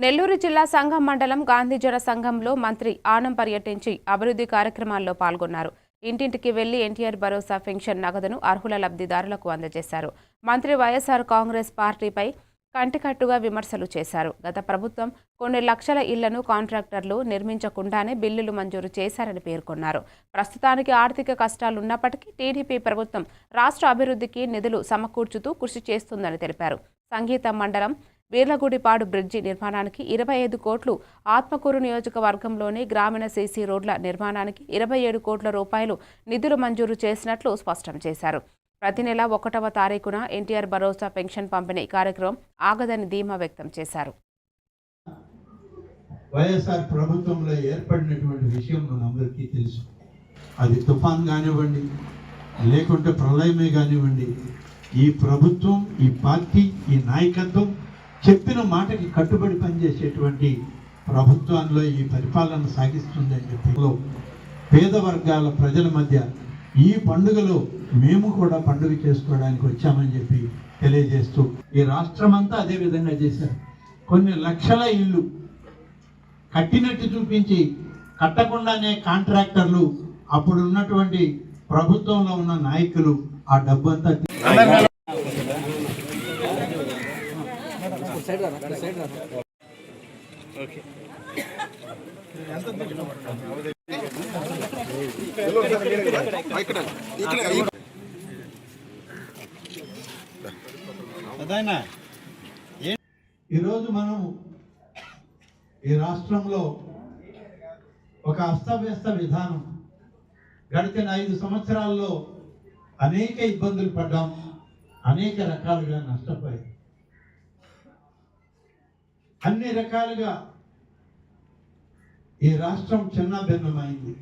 నెల్లూరు జిల్లా సంఘం మండలం గాంధీజన సంఘంలో మంత్రి ఆనం పర్యటించి అభివృద్ధి కార్యక్రమాల్లో పాల్గొన్నారు. ఇంటింటికి వెళ్లి ఎన్టీఆర్ భరోసా పెన్షన్ నగదును అర్హుల లబ్ధిదారులకు అందజేశారు. మంత్రి వైఎస్ఆర్ కాంగ్రెస్ పార్టీపై కంటికట్టుగా విమర్శలు చేశారు. గత ప్రభుత్వం కొన్ని లక్షల ఇళ్లను కాంట్రాక్టర్లు నిర్మించకుండానే బిల్లులు మంజూరు చేశారని పేర్కొన్నారు. ప్రస్తుతానికి ఆర్థిక కష్టాలున్నప్పటికీ టీడీపీ ప్రభుత్వం రాష్ట్ర అభివృద్ధికి నిధులు సమకూర్చుతూ కృషి చేస్తుందని తెలిపారు. సంగీత మండలం వీర్లగుడిపాడు బ్రిడ్జి నిర్మాణానికి 25 కోట్లు, ఆత్మకూరు నియోజకవర్గంలోని గ్రామీణ సీసీ రోడ్ల నిర్మాణానికి 27 కోట్ల రూపాయలు నిధులు మంజూరు చేసినట్లు స్పష్టం చేశారు. ప్రతి నెల 1వ తారీఖున ఎన్టీఆర్ భరోసా పెన్షన్ పంపిణీ కార్యక్రమం ఆగదని ధీమా వ్యక్తం చేశారు. వైఎస్ఆర్ ప్రభుత్వంలో ఏర్పడినటువంటి విషయం మనందరికీ తెలుసు. అది తుఫాన్ కానివ్వండి, లేకుంటే ప్రళయమే కానివ్వండి, ఈ ప్రభుత్వం, ఈ పార్టీ, ఈ నాయకత్వం చెప్పిన మాటకి కట్టుబడి పనిచేసేటువంటి ప్రభుత్వంలో ఈ పరిపాలన సాగిస్తుందని చెప్పి పేద వర్గాల ప్రజల మధ్య ఈ పండుగలో మేము కూడా పండుగ చేసుకోవడానికి వచ్చామని చెప్పి తెలియజేస్తూ ఈ రాష్ట్రం అంతా అదే విధంగా చేశారు. కొన్ని లక్షల ఇళ్ళు కట్టినట్టు చూపించి కట్టకుండానే కాంట్రాక్టర్లు, అప్పుడు ఉన్నటువంటి ప్రభుత్వంలో ఉన్న నాయకులు ఆ డబ్బంతా ఈరోజు మనం ఈ రాష్ట్రంలో ఒక అస్తవ్యస్త విధానం, గడిచిన 5 సంవత్సరాల్లో అనేక ఇబ్బందులు పడ్డాం, అనేక రకాలుగా నష్టపోయాం, అన్ని రకాలుగా ఈ రాష్ట్రం చిన్న భిన్నమైంది.